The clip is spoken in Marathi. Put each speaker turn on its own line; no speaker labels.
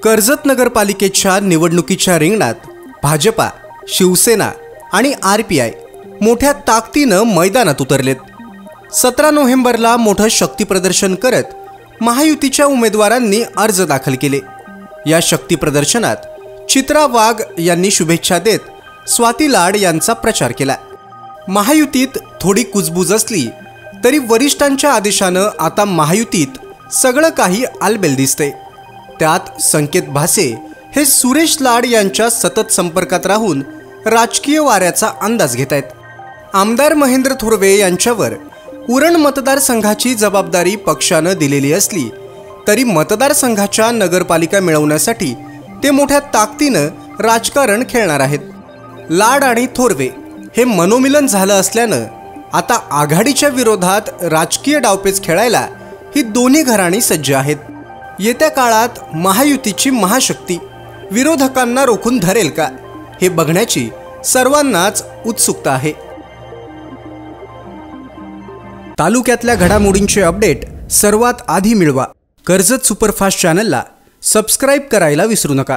कर्जत नगरपालिकेच्या निवडणुकीच्या रिंगणात भाजपा, शिवसेना आणि RPI मोठ्या ताकदीनं मैदानात उतरलेत। 17 नोव्हेंबरला मोठं शक्तीप्रदर्शन करत महायुतीच्या उमेदवारांनी अर्ज दाखल केले। या शक्तीप्रदर्शनात चित्रा वाघ यांनी शुभेच्छा देत स्वाती लाड यांचा प्रचार केला। महायुतीत थोडी कुजबूज असली तरी वरिष्ठांच्या आदेशानं आता महायुतीत सगळं काही आलबेल दिसते। त्यात संकेत भासे हे सुरेश लाड यांच्या सतत संपर्कात राहून राजकीय वाऱ्याचा अंदाज घेत आहेत। आमदार महेंद्र थोरवे यांच्यावर उरण मतदारसंघाची जबाबदारी पक्षानं दिलेली असली तरी मतदारसंघाच्या नगरपालिका मिळवण्यासाठी ते मोठ्या ताकदीनं राजकारण खेळणार आहेत। लाड आणि थोरवे हे मनोमिलन झालं असल्यानं आता आघाडीच्या विरोधात राजकीय डावपेच खेळायला ही दोन्ही घराणी सज्ज आहेत। येत्या काळात महायुतीची महाशक्ती विरोधकांना रोखून धरेल का हे बघण्याची सर्वांनाच उत्सुकता आहे। तालुक्यातल्या घडामोडींचे अपडेट सर्वात आधी मिळवा। कर्जत सुपरफास्ट चॅनलला सबस्क्राइब करायला विसरू नका।